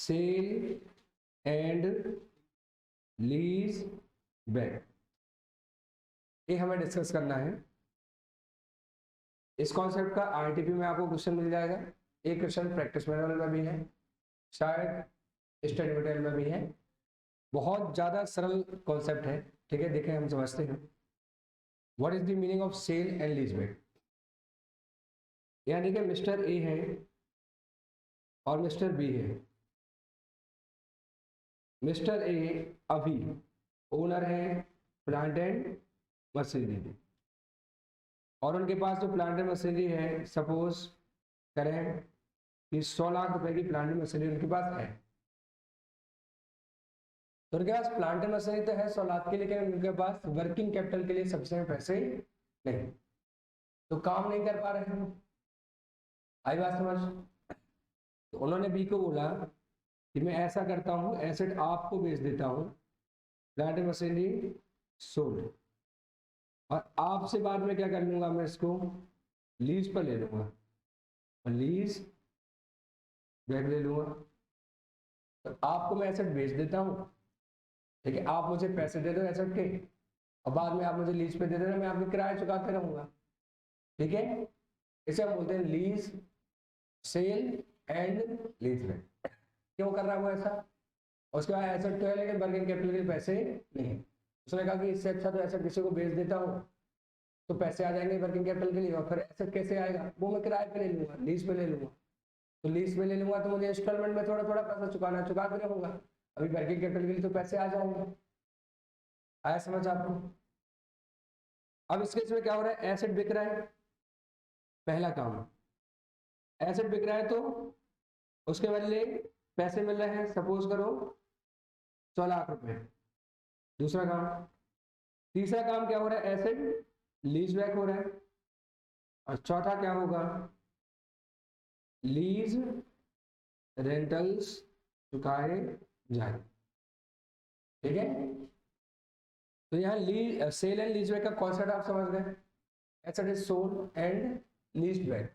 Cell and lease back, ये हमें discuss करना है। इस कॉन्सेप्ट का आईटीपी में आपको क्वेश्चन मिल जाएगा, एक क्वेश्चन प्रैक्टिस मैनुअल में भी है, शायद स्टडी मटेरियल में भी है। बहुत ज्यादा सरल कॉन्सेप्ट है, ठीक है। देखें, हम समझते हैं। What is the meaning of sale and lease back. यानी कि मिस्टर ए है और मिस्टर बी है। मिस्टर ए अभी ओनर है प्लांट एंड मशीनरी, और उनके पास जो प्लांट एंड मशीनरी है, सपोज करें कि 100 लाख रुपए की प्लांट एंड मशीनरी उनके पास है। तो उनके पास प्लांट एंड मशीनरी तो है 100 लाख की, लेकिन उनके पास वर्किंग कैपिटल के लिए सफिशिएंट पैसे नहीं, तो काम नहीं कर पा रहे हैं। आई बात समझ। तो उन्होंने बी को बोला कि मैं ऐसा करता हूँ, एसेट आपको बेच देता हूँ, प्लांट एंड मशीनरी सोल्ड, और आपसे बाद में क्या कर लूंगा, मैं इसको लीज पर ले लूंगा और लीज बैक ले लूंगा। तो आपको मैं एसेट बेच देता हूँ, ठीक है, आप मुझे पैसे दे दो एसेट के, और बाद में आप मुझे लीज पे दे देना, मैं आपके किराया चुकाते रहूंगा, ठीक है। इसे हम बोलते हैं lease sale and lease back. क्यों कर रहा है वो ऐसा? उसके बाद एसेट तो है लेकिन वर्किंग कैपिटल के पैसे नहीं। उसने कहा कि इससे अच्छा तो एसेट किसी को बेच देता हूँ तो पैसे आ जाएंगे वर्किंग कैपिटल के लिए, और फिर एसेट कैसे आएगा, वो मैं किराए पे ले लूंगा, लीज पे ले लूंगा। तो लीज पे ले लूंगा तो मुझे इंस्टॉलमेंट में थोड़ा थोड़ा पैसा चुकाते रहूंगा, अभी वर्किंग कैपिटल के लिए तो पैसे आ जाएंगे। आया समझ आपको? अब इस केस में क्या हो रहा है, एसेट बिक रहा है, पहला काम, एसेट बिक रहा है तो उसके बदले पैसे मिल रहे हैं, सपोज करो 100 लाख रुपए। दूसरा काम, तीसरा काम क्या हो रहा है, एसेट लीज बैक हो रहा है, और चौथा क्या होगा, लीज रेंटल्स चुकाए जाए, ठीक है। तो यहाँ lease sale and lease back का कॉन्सेप्ट आप समझ गए, asset is sold and lease back.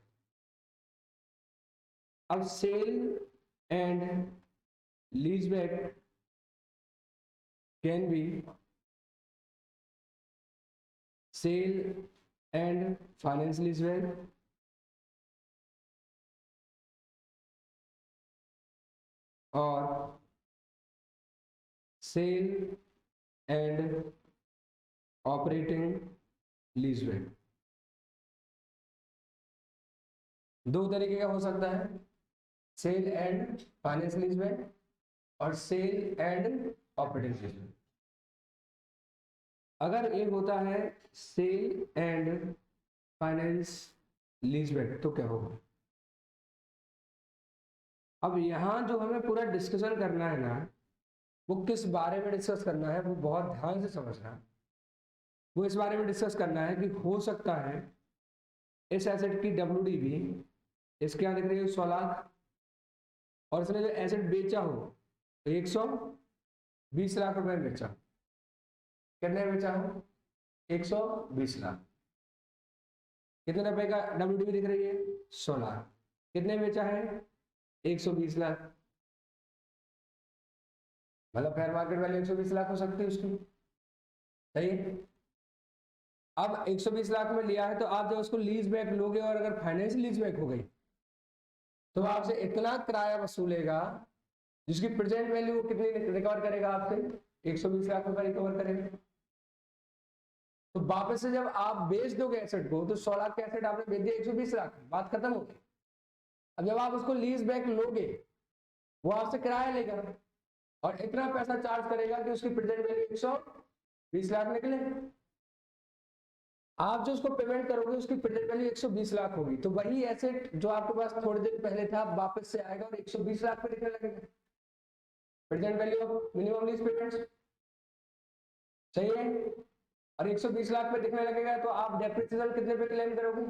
अब sale and lease back can be sale and finance lease back, और sale and operating lease back. दो तरीके का हो सकता है, sale and finance lease back और sale and operating lease back. अगर एक होता है sale and finance lease back तो क्या होगा? अब यहाँ जो हमें पूरा डिस्कशन करना है ना, वो किस बारे में डिस्कस करना है, वो बहुत ध्यान से समझना है। वो इस बारे में डिस्कस करना है कि हो सकता है इस एसेट की WDV इसके यहाँ दिख रही है 100 लाख, और इसने जो एसेट बेचा हो 120 लाख रुपए में बेचा। कितने बेचा हो? 120 लाख। कितने रुपए का WDV दिख रही है? 100 लाख। कितने बेचा है? 120 लाख। मतलब फेयर मार्केट वैल्यू 120 लाख हो सकती है उसकी, सही है। अब 120 लाख में लिया है, तो आप जब उसको लीज बैक लोगे और अगर फाइनेंस लीज बैक हो गई तो आपसे इतना किराया वसूलेगा जिसकी प्रेजेंट वैल्यू वो कितनी रिकवर करेगा आपसे? 120 लाख रुपए रिकवर करेगा। तो वापस से जब आप बेच दोगे एसेट को, तो 100 लाख के एसेट आपने बेच दिया 120 लाख, बात खत्म हो गई। अब जब आप उसको लीज बैक लोगे, वो आपसे किराया लेगा और इतना पैसा चार्ज करेगा कि उसकी प्रेजेंट वैल्यू 120 लाख निकले। आप जो उसको पेमेंट करोगे उसकी प्रेजेंट वैल्यू 120 लाख होगी, तो वही एसेट जो आपके पास थोड़े दिन पहले था वापस से आएगा और 120 लाख पे दिखने लगेगा, present value of minimum lease payments, सही है। और 120 लाख पे दिखने लगेगा तो आप डेप्रिसिएशन कितने पे क्लेम करोगे?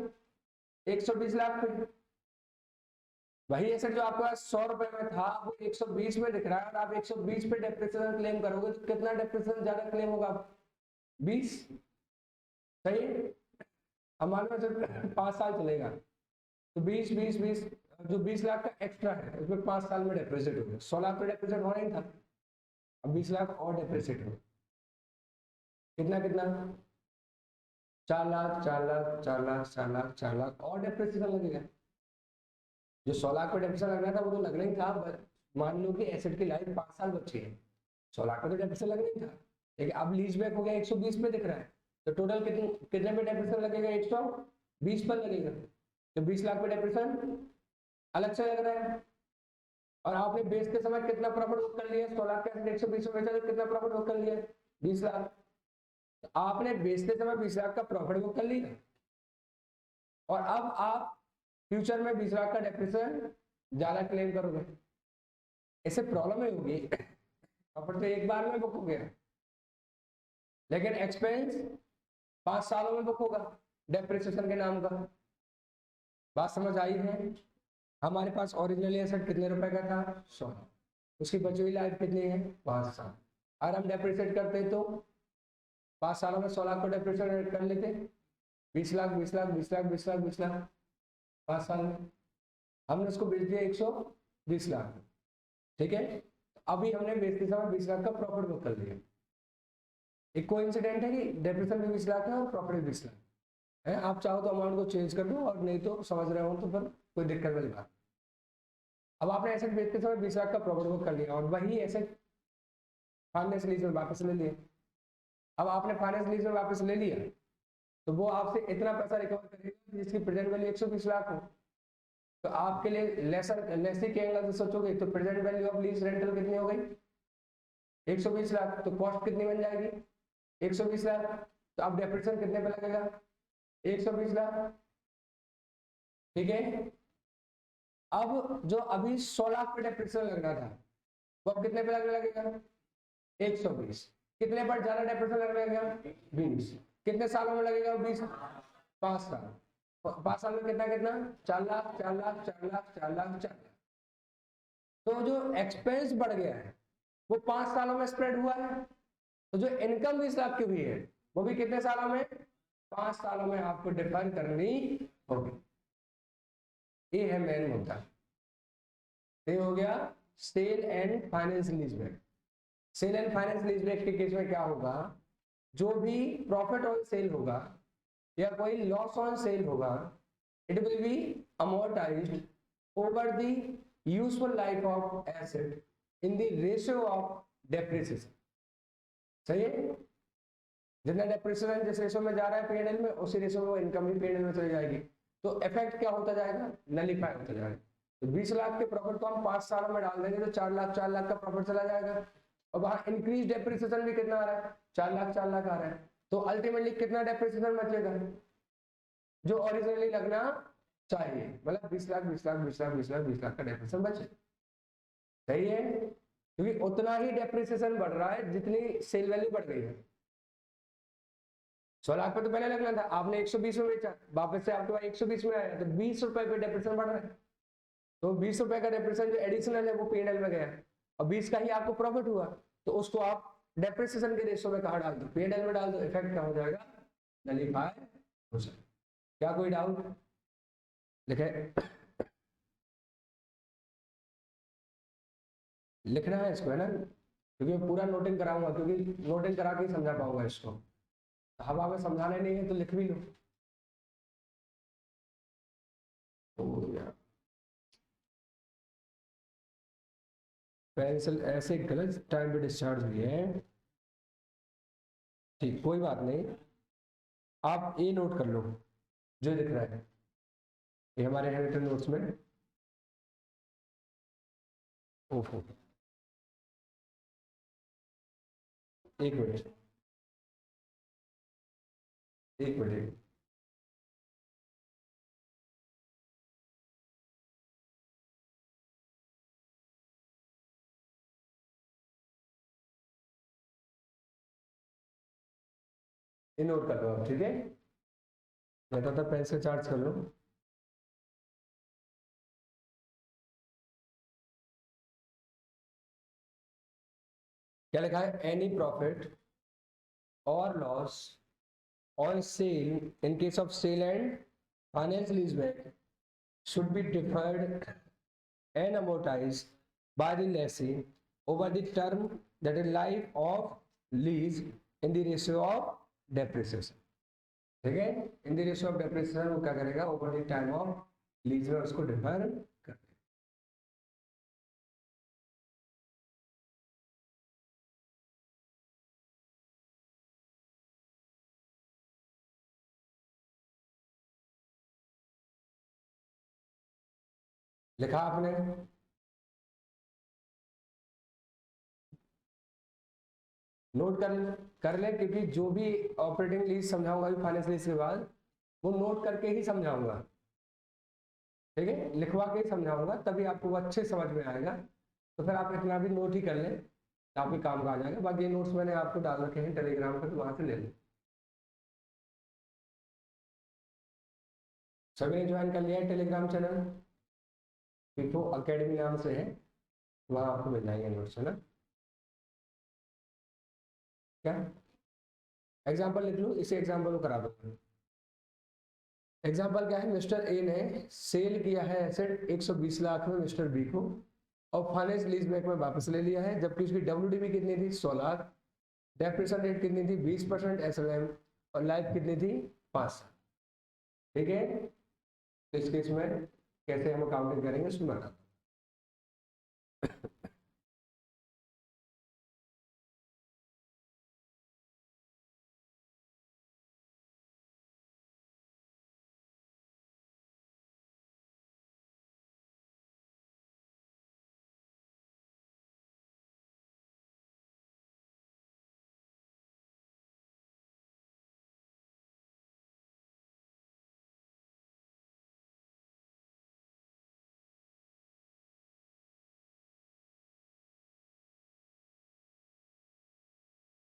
120 लाख पे। वही एसेट जो आपके पास 100 रुपए में था वो 120 में दिख रहा है, और आप 120 पे डेप्रिसिएशन क्लेम करोगे तो कितना डेप्रिसिएशन ज्यादा क्लेम होगा? 20, सही है। अब मान लो 5 साल चलेगा तो 20 20 20 जो 20 लाख का एक्स्ट्रा है उसमें 5 साल में डेप्रिसिएट हो गया, 100 लाख तो डेप्रिसिएट होना ही था, अब 20 लाख और डेप्रिसिएट हो, कितना कितना 4 लाख 4 लाख 4 लाख 4 लाख 4 लाख और डेप्रिसिएशन लगेगा। जो 100 लाख पे डेप्रिसिएशन लगना था वो तो लगना ही था, मान लो कि एसेट की लाइफ 5 साल बची है, 100 लाख पे तो डेप्रिसिएशन लगना ही था, लेकिन अब लीज बैक हो गया 120 पे दिख रहा है, तो टोटल कितने पे डेप्रिसिएशन लगेगा, 120 पर लगेगा, तो 20 लाख पे डेप्रिसिएशन अलग से लग रहा है। और आपने बेचते समय कितना प्रॉफिट बुक कर लिया, 100 लाख के 120 में बेचा तो कितना प्रॉफिट बुक कर लिया, 20 लाख। तो आपने बेचते समय 20 लाख का प्रॉफिट बुक कर लिया, और अब आप फ्यूचर में 20 लाख का डेप्रिसिएशन ज्यादा क्लेम करोगे, इससे प्रॉब्लम ही होगी, प्रॉफिट तो एक बार में बुक हो गया, लेकिन एक्सपेंस 5 सालों में बुक होगा डेप्रिसिएशन के नाम का। बात समझ आई है? हमारे पास ओरिजिनली एसेट कितने रुपए का था, 100, उसकी बची हुई लाइफ कितनी है, 5 साल। अगर हम डेप्रिसिएट करते तो 5 सालों में 100 लाख को डेप्रिसिएट कर लेते, 20 लाख 20 लाख 20 लाख 20 लाख 20 लाख 5 साल में, हमने उसको बेच दिया 120 लाख, ठीक है। अभी हमने बेचते समय 20 लाख का प्रॉफिट बुक कर लिया, एक कोइंसिडेंट है कि डेप्रिसिएशन भी 20 लाख है और प्रॉफिट भी 20 लाख है। आप चाहो तो अमाउंट को चेंज कर दो, और नहीं तो समझ रहे हो तो फिर कोई दिक्कत वाली बात। अब आपने एसेट बेचते समय 20 लाख का प्रॉफिट बुक कर लिया, और वही एसेट फाइनेंस लीज में वापस ले लिया। अब आपने फाइनेंस लीज में वापस ले लिया तो वो आपसे इतना पैसा रिकवर करेगा जिसकी प्रेजेंट वैल्यू 120 लाख हो, तो आपके लिए लेसी के एंगल से सोचोगे तो present value of lease rental कितनी हो गई, 120 लाख, तो कॉस्ट कितनी बन जाएगी, 120 लाख। तो अब डेप्रिसिएशन कितने पे लगेगा, 120 लाख, ठीक है। अब जो अभी 100 लाख पे डेप्रिसिएशन लगना था वो अब कितने पे लगने लगेगा, 120। कितने पर ज्यादा डेप्रिसिएशन लगने लगेगा, 20। कितने सालों में लगेगा, 20, 5 साल। 5 साल में कितना कितना, 4 लाख 4 लाख 4 लाख 4 लाख 4 लाख। तो जो एक्सपेंस बढ़ गया है वो 5 सालों में स्प्रेड हुआ है, तो जो इनकम 20 लाख की हुई है वो भी कितने सालों में, 5 सालों में आपको डिफर करनी होगी। ये है मेन मुद्दा। ये हो गया sale and finance leaseback. Sale and finance leaseback के केस में क्या होगा, जो भी प्रॉफिट ऑन सेल होगा या कोई लॉस ऑन सेल होगा, it will be amortised over the useful life of asset in the ratio of depreciation. सही है, जितना डेप्रिसिएशन जिस रेशियो में जा रहा है पीएनएल में, उसी रेशियो में वो इनकम भी पीएनएल में चली जाएगी, तो इफेक्ट क्या होता जाएगा, नलीफाई होता जाएगा। तो 20 लाख के प्रॉफिट को हम 5 सालों में डाल देंगे तो 4 लाख 4 लाख का प्रॉफिट चला जाएगा, और वहां इंक्रीज डेप्रिसिएशन भी कितना आ रहा है, 4 लाख 4 लाख आ रहा है, तो अल्टीमेटली कितना डेप्रिसिएशन बचेगा, जो ओरिजिनली लगना चाहिए, मतलब 20 लाख 20 लाख 20 लाख 20 लाख 20 लाख का डेप्रिसिएशन बचे। सही है, क्योंकि उतना ही डेप्रिसिएशन बढ़ रहा है जितनी सेल वैल्यू बढ़ गई है। 100 लाख पे तो पहले लगना था, आपने 120 में बेचा, वापस से आपके पास 120 में आया, तो 20 रुपए पे डेप्रिसिएशन बढ़ रहा है, तो 20 रुपए का डेप्रिसिएशन जो एडिशनल है वो पीएनएल में गया, और 20 का ही आपको प्रॉफिट हुआ, तो उसको आप डेप्रिसिएशन के रेशियो में कहा डाल दो, पीएनएल में डाल दो, इफेक्ट क्या हो जाएगा, नलीफाई हो जाएगा। क्या कोई डाउट लिखे, लिखना है इसको, है ना, क्योंकि मैं पूरा नोटिंग कराऊंगा, क्योंकि नोटिंग करा के ही समझा पाऊंगा इसको, हवा में समझाने नहीं है तो लिख भी लो। पेंसिल ऐसे गलत टाइम पे डिस्चार्ज हुई है, ठीक कोई बात नहीं, आप ये नोट कर लो जो लिख रहा है, ये हमारे हैंड नोट्स में। ओहो, एक मिनट एक मिनट, ये नोट कर लो आप, ठीक है, कहता था पेंसिल चार्ज कर लो। क्या लिखा है, एनी प्रॉफिट और loss on sale in case of sale and finance leaseback should be deferred and amortized by the lessee over the term, that is life of lease, in the ratio of depreciation. ठीक है, in the ratio of depreciation वो क्या करेगा, over the time of lease में उसको differ कर। लिखा आपने? नोट कर ले, क्योंकि जो भी ऑपरेटिंग लीज समझाऊंगा फाइनेंस लीज के बाद, वो नोट करके ही समझाऊंगा, ठीक है, लिखवा के ही समझाऊंगा, तभी आपको वो अच्छे समझ में आएगा। तो फिर आप इतना भी नोट ही कर लें, काफी काम का आ जाएगा। बाकी ये नोट्स मैंने आपको डाल रखे हैं टेलीग्राम पे, तो वहां से ले लें। सभी ने ज्वाइन कर लिया है टेलीग्राम चैनल, पीपो अकेडमी नाम से है, वहां आपको मिल जाएंगे नोट्स, है ना। क्या एग्जाम्पल लिख लूँ, इसी एग्जाम्पल को करा दूंगा। एग्जाम्पल क्या है, मिस्टर ए ने सेल किया है एसेट 120 लाख में मिस्टर बी को, और फाइनेंस लीज बैक में वापस ले लिया है, जबकि उसकी डब्ल्यूडीवी कितनी थी, 100 लाख, डेप्रिसिएशन रेट कितनी थी, 20% एसएलएम, और लाइफ कितनी थी, 5 साल। ठीक है, तो इस केस में कैसे हम अकाउंटिंग करेंगे उसमें बताता हूं।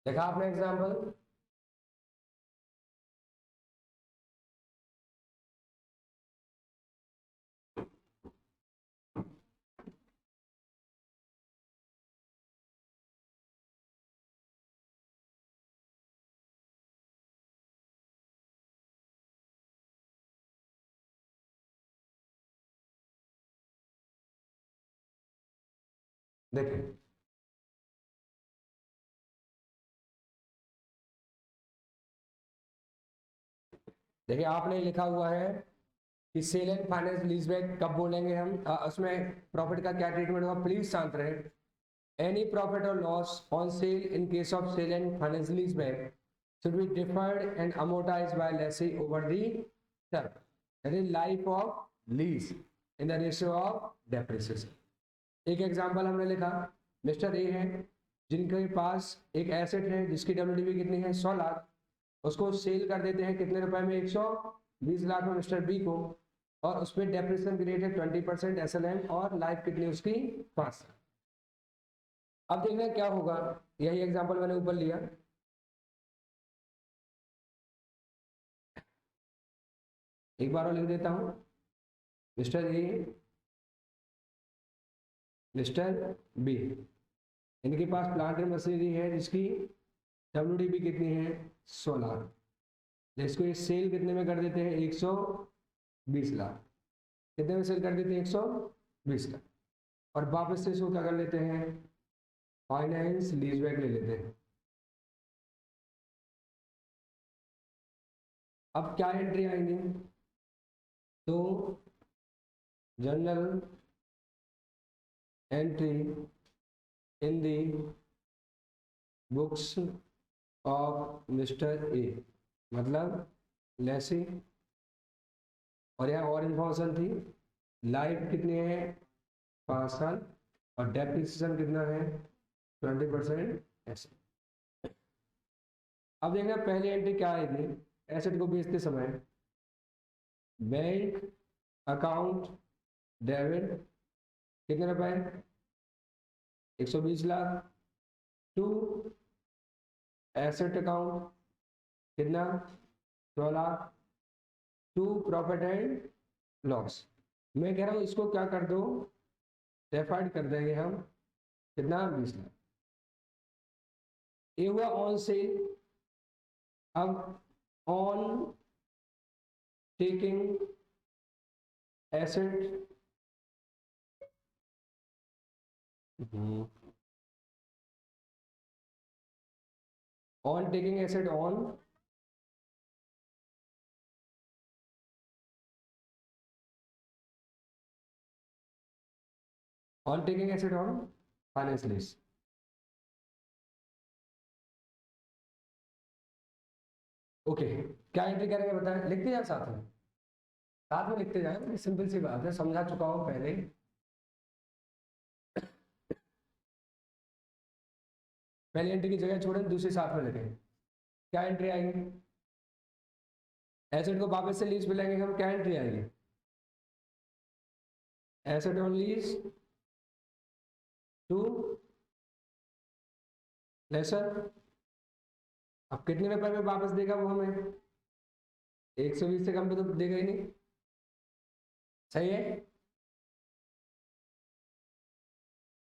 देखा आपने एग्जाम्पल? देखिए, देखिए आपने लिखा हुआ है कि sale and finance lease back कब बोलेंगे हम, उसमें प्रॉफिट का क्या ट्रीटमेंट होगा, प्लीज शांत रहे। एनी प्रॉफिट और loss on sale in case of sale and finance lease back should be deferred and amortized by lessee over the term, that is life of lease, in the ratio of depreciation. एक example हमने लिखा, mister A है जिनके पास एक asset है जिसकी WDV कितनी है, 100 लाख, उसको सेल कर देते हैं कितने रुपए में, 120 लाख में मिस्टर बी को, और उसमें डेप्रिसिएशन की रेट है 20% एसएलएम, और लाइफ कितनी उसकी, 5 साल। अब देखना क्या होगा, यही एग्जांपल मैंने ऊपर लिया। एक बार और लिख देता हूं, मिस्टर ए, मिस्टर बी, इनके पास प्लांट एंड मशीनरी है जिसकी डब्ल्यूडीबी कितनी है, 100 लाख, जिसको ये सेल कितने में कर देते हैं, 120 लाख, कितने में सेल कर देते हैं, 120 लाख, और वापस से इसको क्या कर लेते हैं, फाइनेंस लीज बैक ले लेते हैं। अब क्या एंट्री आएंगे, तो general entry in the books of mister A, मतलब लेसी, और यहाँ और इन्फॉर्मेशन थी, लाइफ कितनी है, 5 साल, और डेप्रिसिएशन कितना है, 20% ऐसे। अब देखना पहली एंट्री क्या आएगी, एसेट को बेचते समय, बैंक अकाउंट डेबिट कितने रुपए, 120 लाख, टू एसेट अकाउंट कितना, 100 lakh, to profit and loss. मैं कह रहा हूँ इसको क्या कर दो, डेफर्ड कर देंगे हम, कितना, 20 लाख। ये हुआ ऑन सेल। अब on taking asset on taking asset on taking asset on finance lease. Okay, क्या एंट्री करेंगे बताएं, लिखते जाए साथ में लिखते जाए, सिंपल सी बात है, समझा चुका हूं पहले ही। पहली एंट्री की जगह छोड़ें, दूसरी साथ में लिखें। क्या एंट्री आएगी, एसेट को वापस से लीज पे लेंगे हम, क्या एंट्री आएगी, asset on lease to lessor. अब कितने रुपए में वापस देगा वो हमें, 120 से कम पे तो देगा ही नहीं, सही है।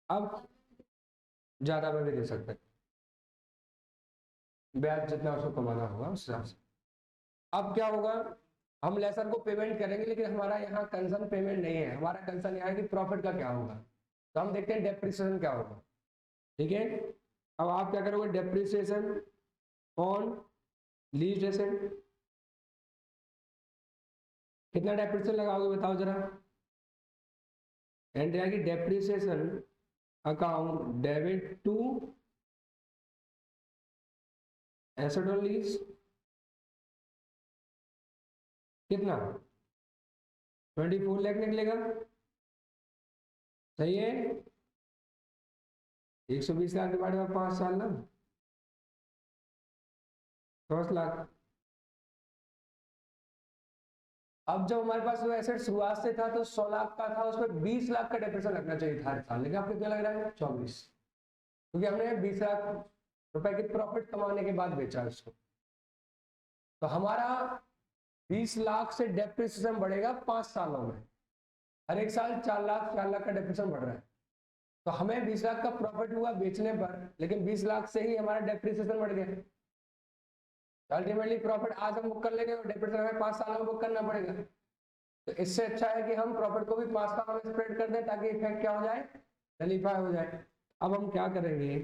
अब ज्यादा में भी दे सकते हैं, ब्याज जितना उसको कमाना होगा उस हिसाब से। अब क्या होगा, हम लेसर को पेमेंट करेंगे, लेकिन हमारा यहाँ कंसर्न पेमेंट नहीं है, हमारा कंसर्न यहाँ है कि प्रॉफिट का क्या होगा। तो हम देखते हैं डेप्रिसिएशन क्या होगा, ठीक है। अब आप क्या करोगे, डेप्रिसिएशन ऑन लीज एसेट, कितना डेप्रिसिएशन लगाओगे बताओ जरा। एंट्री आएगी depreciation account debit to asset on lease, कितना 24 लाख निकलेगा, सही है। 120 लाख डिवाइड बाय 5 साल ना, 10 लाख। अब जब हमारे पास वो एसेट शुरुआत से था तो 100 लाख का था, उसमें 20 लाख का डेप्रिसिएशन लगना चाहिए था हर साल, लेकिन आपको क्या लग रहा है 24, क्योंकि हमने 20 लाख रुपए की प्रॉफिट कमाने के बाद बेचा उसको। तो हमारा 20 लाख से डेप्रिसिएशन बढ़ेगा 5 सालों में, हर एक साल 4 लाख का डेप्रिसिएशन बढ़ रहा है। तो हमें 20 लाख का प्रॉफिट हुआ बेचने पर, लेकिन 20 लाख से ही हमारा डेप्रिसिएशन बढ़ गया। अल्टीमेटली प्रॉफिट आज हम बुक कर लेंगे और डेप्रिसिएशन हमें 5 सालों में बुक करना पड़ेगा। तो इससे अच्छा है कि हम प्रॉफिट को भी 5 सालों में स्प्रेड कर दें, ताकि इफेक्ट क्या हो जाए, नलीफाई हो जाए। अब हम क्या करेंगे,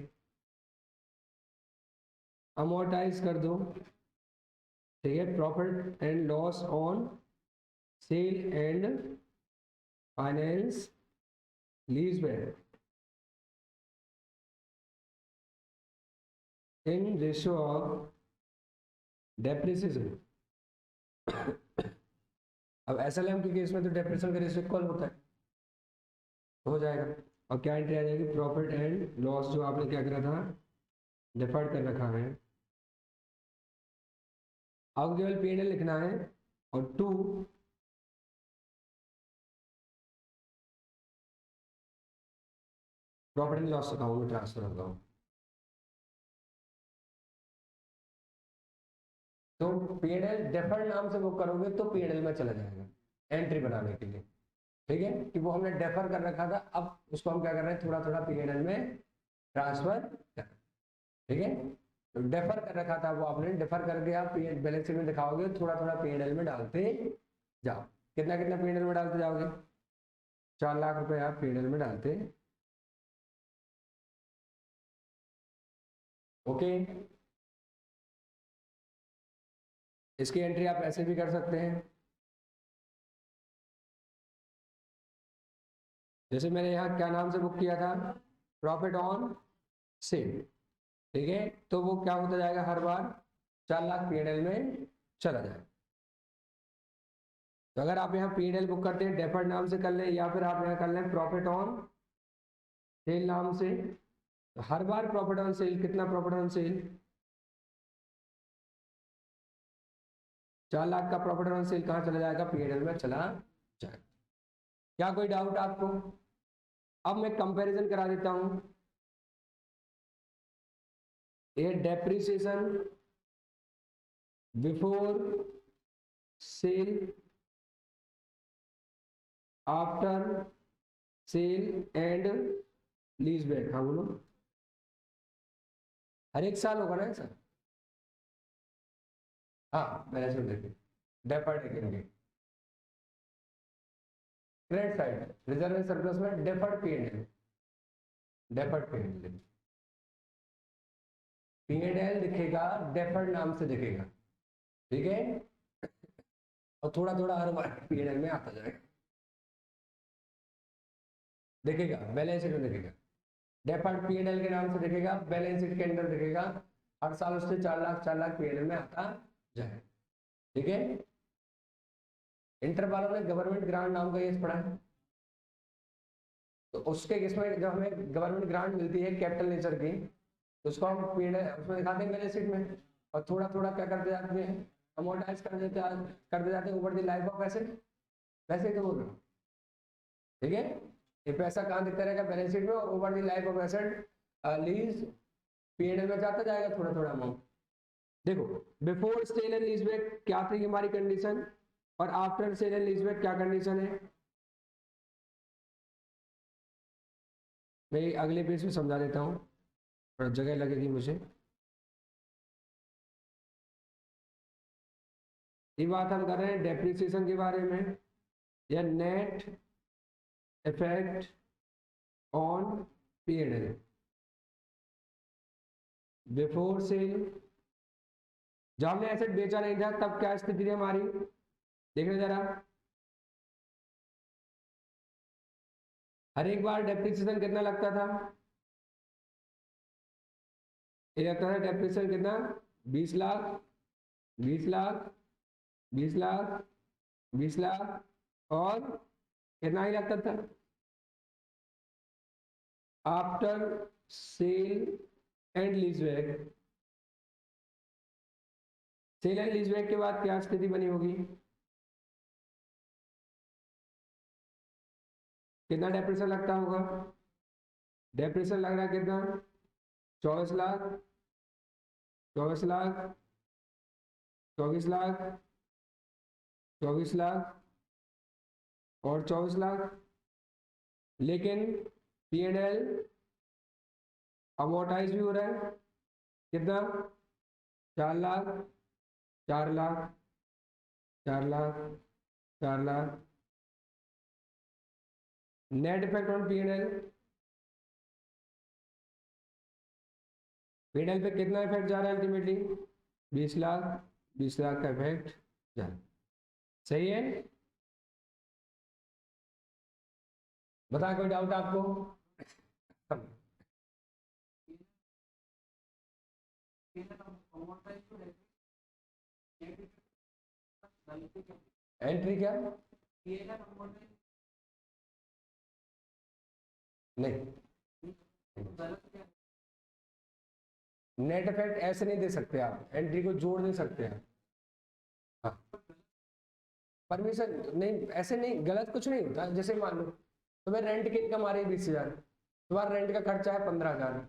अमोर्टाइज कर दो, ठीक है, profit and loss on cell and finance lease back in ratio of depreciation. अब एसएलएम के केस में तो डेप्रिसिएशन का रेशियो इक्वल होता है, हो जाएगा। और क्या एंट्री आ जाएगी, प्रॉफिट एंड लॉस जो आपने क्या करा था, डिफर्ड कर रखा है, अब केवल P&L लिखना है, और to profit and loss account में ट्रांसफर होगा। तो P&L डिफर्ड नाम से बुक करोगे तो P&L में चला जाएगा एंट्री बनाने के लिए, ठीक है, कि वो हमने डेफर कर रखा था, अब उसको हम क्या कर रहे हैं, थोड़ा थोड़ा P&L में ट्रांसफर कर, ठीक है। तो डेफर कर रखा था वो आपने, डेफर करके आप बैलेंस शीट में दिखाओगे, थोड़ा थोड़ा P&L में डालते जाओ। कितना कितना P&L में डालते जाओगे, 4 लाख रुपए आप P&L में डालते, ओके। इसकी एंट्री आप ऐसे भी कर सकते हैं, जैसे मैंने यहाँ क्या नाम से बुक किया था, प्रॉफिट ऑन सेल, ठीक है। तो वो क्या होता जाएगा, हर बार 4 लाख P&L में चला जाए। तो अगर आप यहाँ P&L बुक करते हैं डेफर्ड नाम से कर लें, या फिर आप यहाँ कर लें प्रॉफिट ऑन सेल नाम से, तो हर बार प्रॉफिट ऑन सेल, कितना प्रॉफिट ऑन सेल, 4 लाख का प्रॉफिट ऑन सेल कहाँ चला जाएगा, P&L में चला जाएगा। क्या कोई डाउट आपको। अब मैं कंपैरिजन करा देता हूं, ये depreciation before sale, after sale and lease back, हाँ बोलो, हर एक साल होगा ना सर, हाँ बैलेंस शीट देखिए, डेफर्ड देखेंगे, credit side reserve and surplus में deferred PNL, deferred PNL, PNL दिखेगा डेफर्ड नाम से दिखेगा, ठीक है, और थोड़ा थोड़ा हर बार पीएनएल में आता जाएगा, दिखेगा बैलेंस शीट में दिखेगा, डेफर्ड पीएनएल के नाम से दिखेगा, बैलेंस शीट के अंदर दिखेगा, हर साल उससे 4 लाख पीएनएल में आता जाए, ठीक है। इंटर वालों ने गवर्नमेंट ग्रांट नाम का ये पढ़ा है, तो उसके इसमें जब हमें गवर्नमेंट ग्रांट मिलती है कैपिटल नेचर की, तो उसको हम पीएनएल उसमें दिखाते हैं बैलेंस शीट में, और थोड़ा थोड़ा क्या करते जाते हैं, अमोर्टाइज कर देते जाते हैं over the life of asset, वैसे ही तो बोल रहा हूँ, ठीक है। ये पैसा कहाँ दिखता रहेगा बैलेंस शीट में, और over the life of asset lease PNL में जाता जाएगा थोड़ा थोड़ा अमाउंट। देखो बिफोर सेल एंड लीजबैक क्या थी हमारी कंडीशन, और आफ्टर सेल एंड लीजबैक क्या कंडीशन है, मैं अगले पेज में समझा देता हूँ, थोड़ा जगह लगेगी मुझे। ये बात हम कर रहे हैं डेप्रिसिएशन के बारे में, या net effect on PNL before sale. जब हमने एसेट बेचा नहीं था तब क्या स्थिति थी हमारी, देखना जरा, हर एक बार डेप्रिसिएशन कितना लगता था, ये लगता था डेप्रिसिएशन कितना 20 लाख 20 लाख 20 लाख 20 लाख, और कितना ही लगता था after sale and leaseback. Sale and leaseback के बाद क्या स्थिति बनी होगी, कितना डेप्रिसिएशन लगता होगा, डेप्रिसिएशन लग रहा है कितना 24 लाख 24 लाख 24 लाख 24 लाख और 24 लाख, लेकिन पीएनएल अमोर्टाइज भी हो रहा है कितना 4 lakh 4 lakh 4 lakh 4 lakh. Net effect on PNL, PNL पे कितना इफेक्ट जा रहा है अल्टीमेटली 20 लाख 20 लाख का इफेक्ट जा रहा है, सही है। बता कोई डाउट आपको, एंट्री क्या नहीं, नेट इफेक्ट ऐसे नहीं दे सकते आप, एंट्री को जोड़ दे सकते हैं, हाँ परमिशन नहीं, ऐसे नहीं, गलत कुछ नहीं होता। जैसे मान लो तुम्हें रेंट की इनकम आ रही है 20,000, तुम्हारा रेंट का खर्चा है 15,000,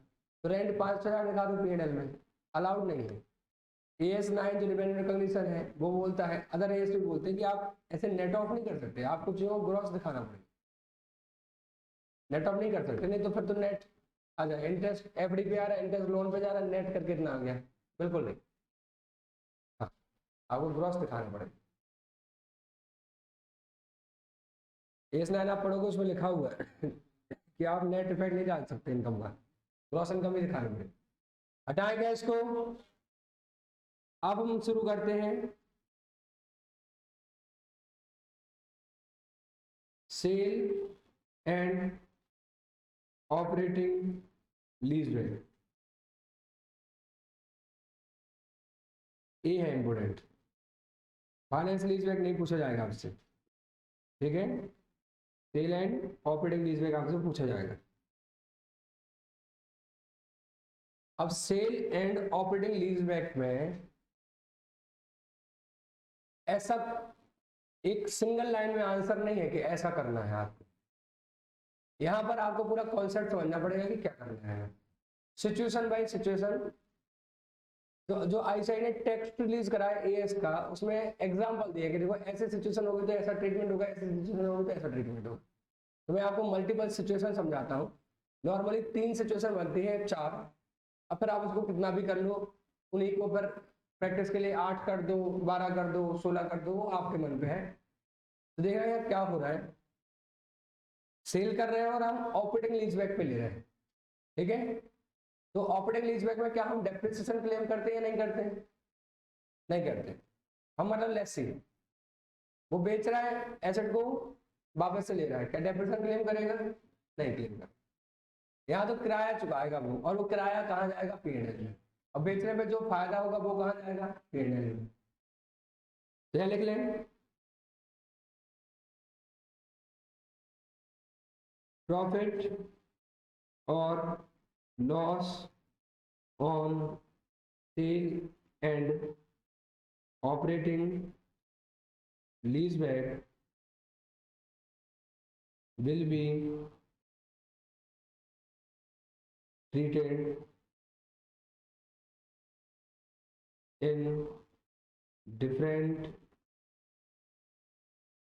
तो रेंट 5,000 दिखा दो पीएनएल में, अलाउड नहीं है। AS9 जो रिवेन्यू रिकॉग्निशन है वो बोलता है, अदर एएस भी बोलते हैं कि आप ऐसे नेट ऑफ नहीं कर सकते, आपको चाहिए ग्रॉस दिखाना पड़ेगा, नेट ऑफ नहीं कर सकते, नहीं तो फिर तो नेट आ जाए, इंटरेस्ट एफडी पे आ रहा है, इंटरेस्ट लोन पे जा रहा है, नेट करके इतना आ गया, बिल्कुल नहीं, हाँ आपको ग्रॉस दिखाना पड़ेगा। AS9 आप पढ़ोगे उसमें लिखा हुआ है कि आप नेट इफेक्ट नहीं डाल सकते इनकम का, ग्रॉस इनकम ही दिखाना पड़ेगा। हटाएंगे इसको, अब हम शुरू करते हैं सेल एंड ऑपरेटिंग लीजबैक। ये है इंपोर्टेंट, फाइनेंस लीजबैक नहीं पूछा जाएगा आपसे, ठीक है, सेल एंड ऑपरेटिंग लीजबैक आपसे पूछा जाएगा। अब सेल एंड ऑपरेटिंग लीजबैक में ऐसा एक सिंगल लाइन में आंसर नहीं है कि ऐसा करना है आपको, यहां पर आपको पूरा कॉन्सेप्ट समझना पड़ेगा कि क्या करना है, सिचुएशन बाय सिचुएशन। तो जो आईसीआई ने टेक्स्ट रिलीज करा है एएस का, उसमें एग्जांपल दिया कि देखो ऐसे सिचुएशन होगी तो ऐसा ट्रीटमेंट होगा, ऐसे सिचुएशन होगी तो ऐसा ट्रीटमेंट होगा। तो मैं आपको मल्टीपल सिचुएशन समझाता हूँ। नॉर्मली 3 सिचुएशन बनती है, 4, अब फिर आप उसको कितना भी कर लो, उन्हीं को फिर प्रैक्टिस के लिए 8 कर दो, 12 कर दो, 16 कर दो, वो आपके मन पे है। तो देखा यार क्या हो रहा है, सेल कर रहे हैं और हम ऑपरेटिंग लीज बैक पे ले रहे हैं, ठीक है। तो ऑपरेटिंग लीज बैक में क्या हम डेप्रिसिएशन क्लेम करते हैं या नहीं करते? नहीं करते। हम मतलब लेसी, वो बेच रहा है एसेट को, वापस से ले रहा है, क्या डेप्रिसिएशन क्लेम करेगा? नहीं क्लेम कर। यहाँ तो किराया चुकाएगा वो, और वो किराया कहाँ जाएगा? P&L में। और बेचने पे जो फायदा होगा वो कहाँ जाएगा? P&L में। तो यहाँ लिख लें प्रॉफिट और loss on cell and operating lease back will be treated in different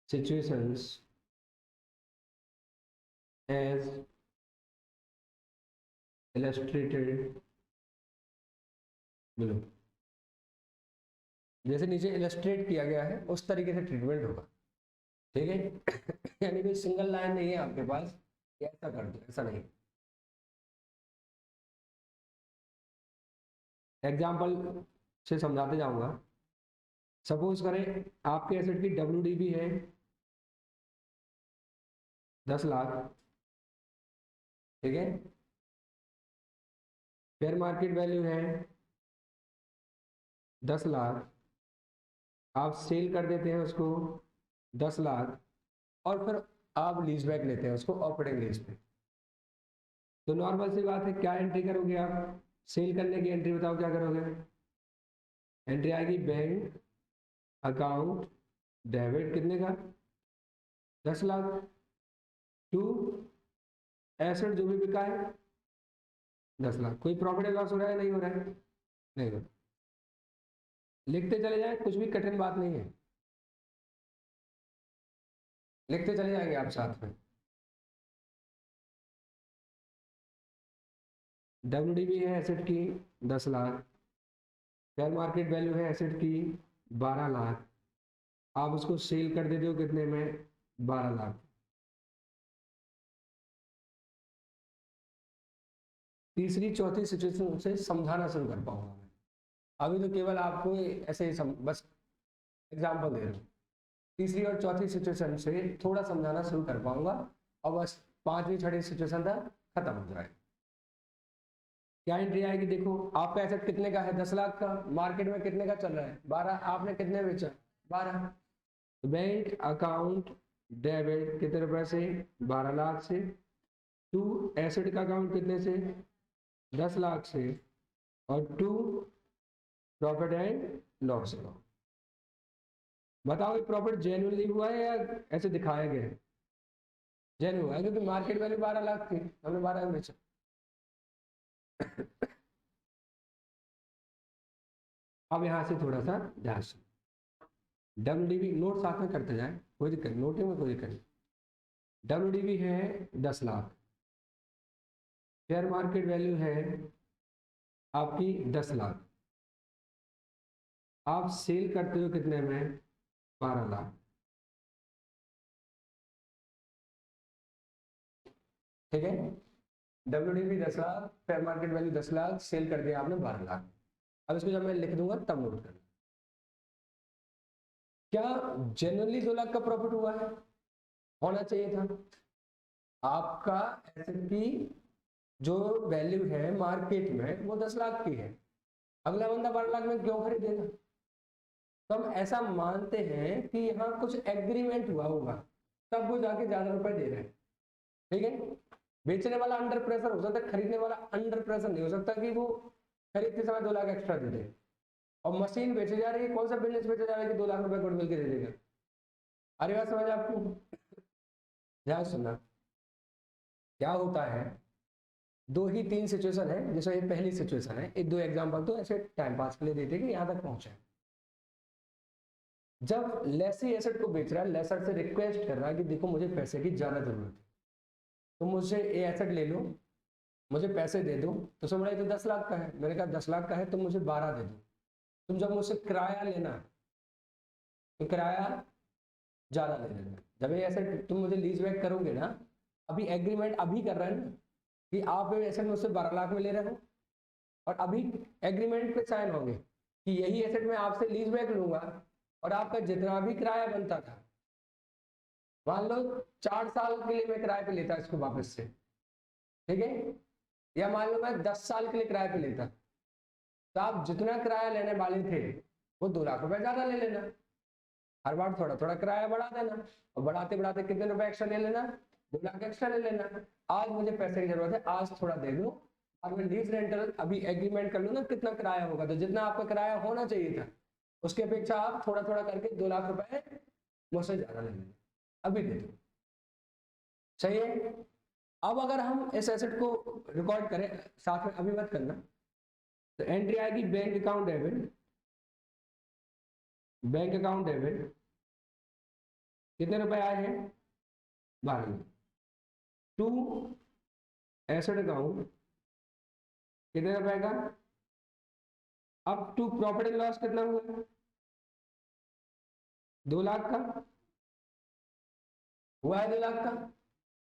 situations as illustrated below। जैसे नीचे इलस्ट्रेट किया गया है उस तरीके से ट्रीटमेंट होगा, ठीक है। यानी कोई सिंगल लाइन नहीं है आपके पास कि ऐसा कर दो, ऐसा नहीं। एग्जाम्पल से समझाते जाऊंगा। सपोज करें आपके एसेट की WDV है 10 लाख, ठीक है। फेयर मार्केट वैल्यू है 10 लाख, आप सेल कर देते हैं उसको 10 लाख, और फिर आप लीज बैक लेते हैं उसको ऑपरेटिंग लीज पे। तो नॉर्मल सी बात है, क्या एंट्री करोगे आप? सेल करने की एंट्री बताओ क्या करोगे? एंट्री आएगी बैंक अकाउंट डेबिट, कितने का? 10 लाख, टू एसेट जो भी बिका है 10 लाख। कोई प्रॉफिट लॉस हो रहा है? नहीं हो रहा है, नहीं हो रहा। लिखते चले जाए, कुछ भी कठिन बात नहीं है, लिखते चले जाएंगे आप साथ में। WDV है एसेट की 10 लाख, फेयर मार्केट वैल्यू है एसेट की 12 लाख, आप उसको सेल कर देते हो कितने में? 12 लाख। तीसरी चौथी सिचुएशन से समझाना शुरू कर पाऊंगा मैं। अभी तो केवल आपको ऐसे ही बस एग्जाम्पल दे रहा हूँ। तीसरी और चौथी सिचुएशन से थोड़ा समझाना शुरू कर पाऊंगा, और बस पांचवी छठी सिचुएशन तक खत्म हो जाएगा। क्या एंट्री आएगी? देखो आपका एसेट कितने का है? 10 लाख का। मार्केट में कितने का चल रहा है? 12। आपने कितने बेचा? 12। बैंक अकाउंट डेबिट कितने रुपए से? 12 लाख से, टू एसेट का अकाउंट कितने से? 10 लाख से, और to profit and loss account. बताओ प्रॉफिट जेन्युइनली हुआ है या ऐसे दिखाया गया है? जेन्युइन हुआ है, क्योंकि मार्केट वैल्यू 12 लाख थी, हमने 12 में बेचा। अब यहां से थोड़ा सा ध्यान से WDV नोट साथ में करते जाए, कोई दिक्कत नहीं, नोटिंग में कोई दिक्कत नहीं। WDV है 10 लाख, शेयर मार्केट वैल्यू है आपकी 10 लाख, आप सेल करते हो कितने में? 12 लाख, ठीक है। WDV 10 lakh, fair market value 10 lakh, sale कर दिया आपने 12 लाख। अब इसको जब मैं लिख दूंगा तब नोट करना। क्या जनरली 2 लाख का प्रॉफिट हुआ है? होना चाहिए था। आपका एसेट की जो वैल्यू है मार्केट में वो 10 लाख की है, अगला बंदा 12 लाख में क्यों खरीदेगा? तो हम ऐसा मानते हैं कि यहाँ कुछ एग्रीमेंट हुआ होगा, तब वो जाके ज्यादा रुपए दे रहे हैं, ठीक है। बेचने वाला अंडर प्रेशर हो सकता है, खरीदने वाला अंडर प्रेशर नहीं हो सकता कि वो खरीदते समय 2 लाख एक्स्ट्रा दे दे। और मशीन बेची जा रही है, कौन सा बिजनेस बेचा जा रहा है कि 2 लाख रुपए गुडविल के दे देगा? अरे बात समझ आपको? ध्यान सुनना, क्या होता है, 2 ही 3 सिचुएशन है, जैसे ये पहली सिचुएशन है, एक 2 एग्जांपल तो ऐसे टाइम पास के लिए देते कि यहाँ तक पहुंचे। जब लेसी एसेट को बेच रहा है, लेसर से रिक्वेस्ट कर रहा है कि देखो मुझे पैसे की ज्यादा जरूरत है, तो मुझसे ये एसेट ले लो, मुझे पैसे दे दो। तो समझ रहे तो 10 लाख का है, मैंने कहा 10 लाख का है, तुम मुझे 12 दे दो। तुम जब मुझसे किराया लेना तो किराया ज्यादा ले लेना। जब ये एसेट तुम मुझे लीज बैक करोगे ना, अभी एग्रीमेंट अभी कर रहे हैं ना कि आप एसेट मुझसे 12 लाख में ले रहे हो, और अभी एग्रीमेंट पे साइन होंगे कि यही एसेट मैं आपसे लीज बैक लूंगा, और आपका जितना भी किराया बनता था, मान लो 4 साल के लिए मैं किराए पे लेता इसको वापस से, ठीक है, या मान लो मैं 10 साल के लिए किराए पे लेता, तो आप जितना किराया लेने वाले थे वो 2 लाख रुपए ज्यादा ले लेना, हर बार थोड़ा थोड़ा किराया बढ़ा देना, और बढ़ाते बढ़ाते कितने रुपए एक्स्ट्रा ले लेना, 2 लाख एक्स्ट्रा ले लेना। आज मुझे पैसे की जरूरत है, आज थोड़ा दे दो, और मैं लीज रेंटल अभी एग्रीमेंट कर लूँ ना कितना किराया होगा, तो जितना आपका किराया होना चाहिए था उसकी अपेक्षा आप थोड़ा थोड़ा करके 2 लाख रुपए मुझसे ज्यादा ले लेना, अभी दे दो। सही है। अब अगर हम इस एसेट को रिकॉर्ड करें, साथ में अभी मत करना, तो एंट्री आएगी bank account debit, bank account debit कितने रुपए आए हैं, 12। टू एसेट अकाउंट कितने रुपए का, अब टू प्रॉफिट एंड लॉस कितना हुआ, 2 लाख का हुआ है, 2 लाख का।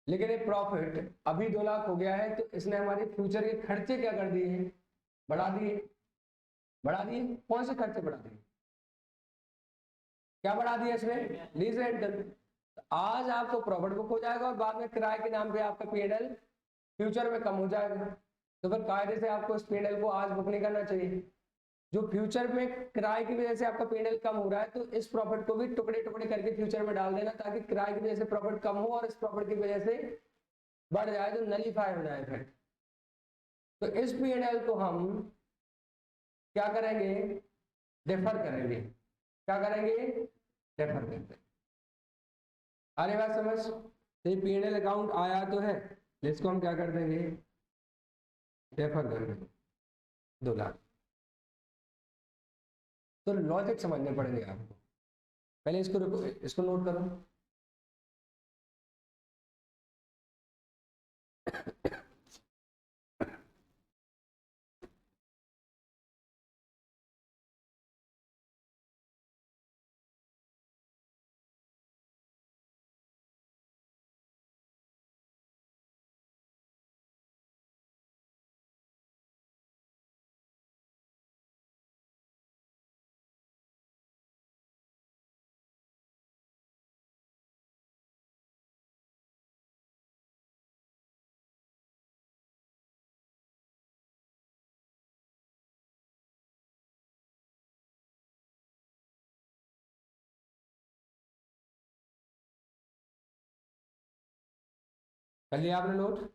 लेकिन ये प्रॉफिट अभी 2 लाख हो गया है, तो इसने हमारे फ्यूचर के खर्चे क्या कर दिए हैं, बढ़ा दिए। बढ़ा दिए, कौन से खर्चे बढ़ा दिए, क्या बढ़ा दिया इसने, लीज रेंटल। आज आपको प्रॉफिट बुक हो जाएगा, और बाद में किराए के नाम पे आपका पीएनएल फ्यूचर में कम हो जाएगा, तो फिर कायदे से आपको इस पीएनएल को आज बुक नहीं करना चाहिए। जो फ्यूचर में किराए की वजह से आपका पीएनएल कम हो रहा है, तो इस प्रॉफिट को भी टुकड़े टुकड़े करके फ्यूचर में डाल देना, ताकि किराए की वजह से प्रॉफिट कम हो और इस प्रॉफिट की वजह से बढ़ जाए, तो नलीफाई हो जाए फिर। तो इस पीएनएल को हम क्या करेंगे, डेफर करेंगे। क्या करेंगे, डेफर करेंगे। अरे बात समझ, तो पीएनएल अकाउंट आया तो है, इसको हम क्या कर देंगे, डेफर कर देंगे 2 लाख। तो लॉजिक समझने पड़ेंगे आपको, पहले इसको नोट करो। कर लिया आपने नोट,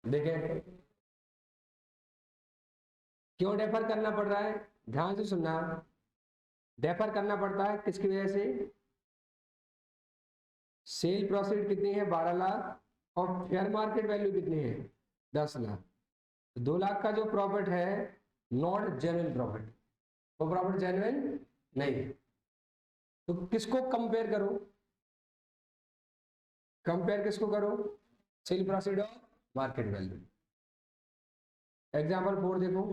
देखें क्यों डेफर करना पड़ रहा है, ध्यान से सुनना। डेफर करना पड़ता है किसकी वजह से, सेल प्रोसीड कितनी है, 12 लाख, और फेयर मार्केट वैल्यू कितनी है, 10 लाख। 2 लाख का जो प्रॉफिट है नॉट जेन्युइन प्रॉफिट, वो प्रॉफिट जेन्युइन नहीं है। तो किसको कंपेयर करो, कंपेयर किसको करो, सेल प्रोसीड और मार्केट वैल्यू। एग्जाम्पल 4 देखो,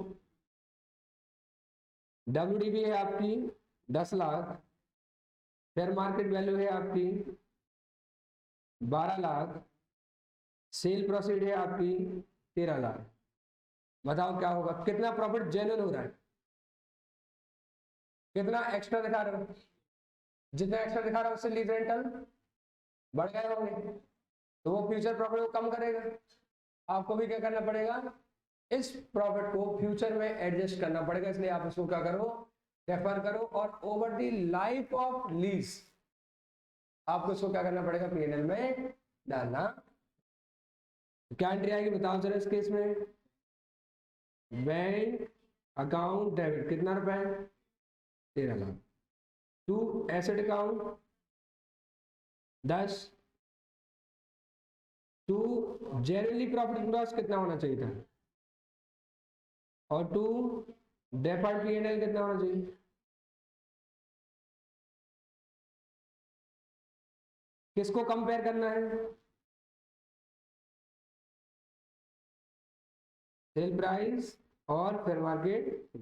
WDV है आपकी 10 लाख, फेयर मार्केट वैल्यू है आपकी 12 लाख, सेल प्रोसीड है आपकी 13 लाख। बताओ क्या होगा, कितना प्रॉफिट जेन्युइन हो रहा है, कितना एक्स्ट्रा दिखा रहे हो, जितना एक्स्ट्रा दिखा रहा है उससे लीज रेंटल बढ़ गए होंगे, तो वो फ्यूचर प्रॉफिट को कम करेगा। आपको भी क्या करना पड़ेगा, इस प्रॉफिट को फ्यूचर में एडजस्ट करना पड़ेगा, इसलिए आप इसको क्या करो, रेफर करो, और over the life of lease आपको इसको क्या करना पड़ेगा, पीएनएल में डालना। क्या एंट्री आएगी बताओ जरा इस केस में, बैंक अकाउंट डेबिट कितना रुपए, 13 lakh. To asset account 10, to generally profit loss कितना होना चाहिए था, और टू डेफर्ड पीएनएल कितना होना चाहिए, किसको कंपेयर करना है? सेल प्राइस और फेयर मार्केट।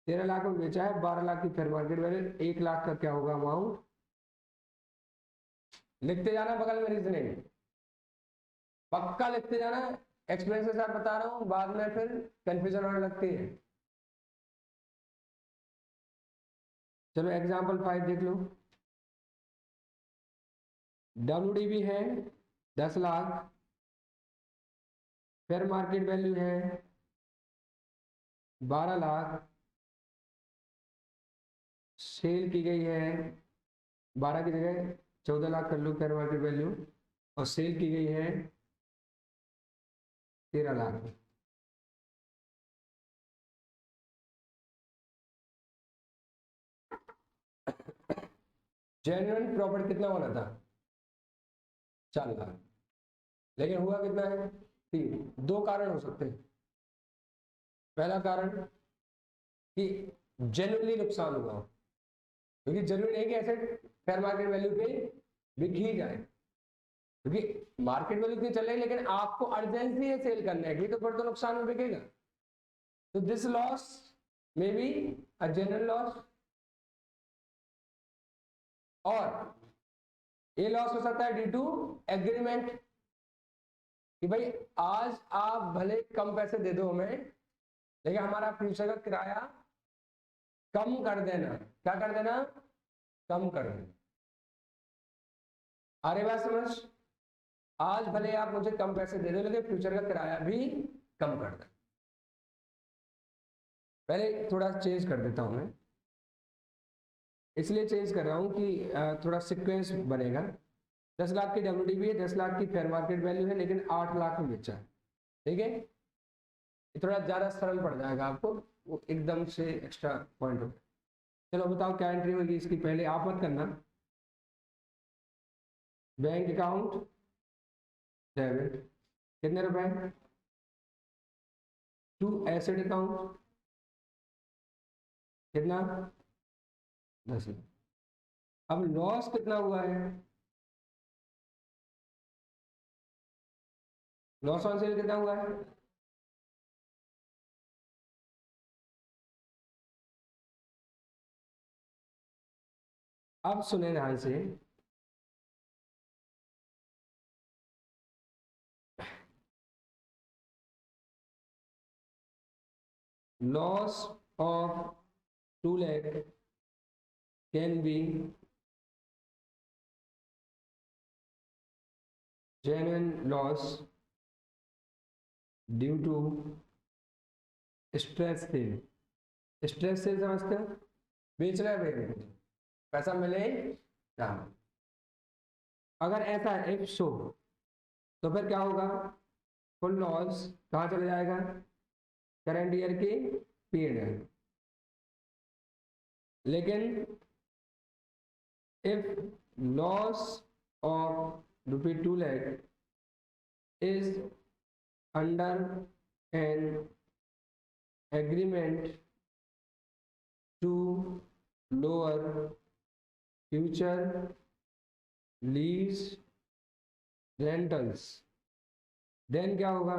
13 लाख में बेचा है, 12 लाख की फेयर मार्केट वैल्यू, 1 लाख का क्या होगा अमाउंट? लिखते जाना बगल में रीजनिंग, पक्का लिखते जाना। एक्सपीरियंस के साथ बता रहा हूं, बाद में फिर कंफ्यूजन होने लगती है। चलो एग्जांपल 5 देख लो। WDV है 10 लाख, फेयर मार्केट वैल्यू है 12 लाख, सेल की गई है 12 की जगह 14 लाख कर लो फेयर मार्केट वैल्यू, और सेल की गई है 13 लाख। जेन्युइन प्रॉफिट कितना होना था? 4 लाख, लेकिन हुआ कितना है? 3। 2 कारण हो सकते हैं। पहला कारण कि जेन्युइनली नुकसान हुआ, क्योंकि जरूरी नहीं कि एसेट फेयर मार्केट वैल्यू पे बिक ही जाए, क्योंकि मार्केट वैल्यू इतनी चल रही है, लेकिन आपको अर्जेंसी है सेल करने की, तो फिर तो नुकसान में बिकेगा। तो this loss may be a genuine loss, और ये लॉस हो सकता है ड्यू टू एग्रीमेंट, कि भाई आज आप भले कम पैसे दे दो हमें, लेकिन हमारा फ्यूचर का किराया कम कर देना। क्या कर देना? कम कर देना। आ रही बात समझ? आज भले आप मुझे कम पैसे दे दो, लेकिन फ्यूचर का किराया भी कम कर देना। पहले थोड़ा चेंज कर देता हूं मैं, इसलिए चेंज कर रहा हूं कि थोड़ा सीक्वेंस बनेगा। 10 लाख की WDV है, 10 लाख की फेयर मार्केट वैल्यू है, लेकिन 8 लाख में बेचा है। ठीक है, ये थोड़ा ज्यादा सरल पड़ जाएगा आपको, वो एकदम से एक्स्ट्रा पॉइंट हो। चलो बताओ क्या एंट्री होगी इसकी, पहले आप मत करना। बैंक अकाउंट डेबिट, कितने रुपए? टू एसेट अकाउंट, कितना? 10 लाख। अब लॉस कितना हुआ है? लॉस ऑन सेल कितना हुआ है? अब सुने ध्यान से, loss of 2 lakh can be genuine loss due to stress sale। Stress sale समझते हो? बेचना है भाई, पैसा मिले ना। अगर ऐसा है इफ सो, तो फिर क्या होगा? फुल लॉस कहाँ चला जाएगा? करंट ईयर के पीरियड। लेकिन if loss of ₹2 lakh is under an agreement to lower future lease rentals, then क्या होगा?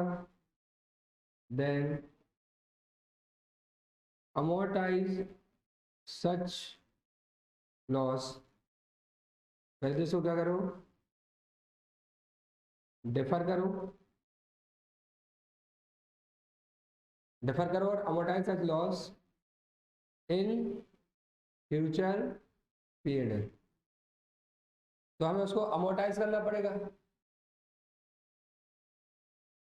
Then amortize such loss। पहले इसको क्या करो? डिफर करो, डिफर करो और amortize such loss in future period. तो हमें उसको amortize करना पड़ेगा।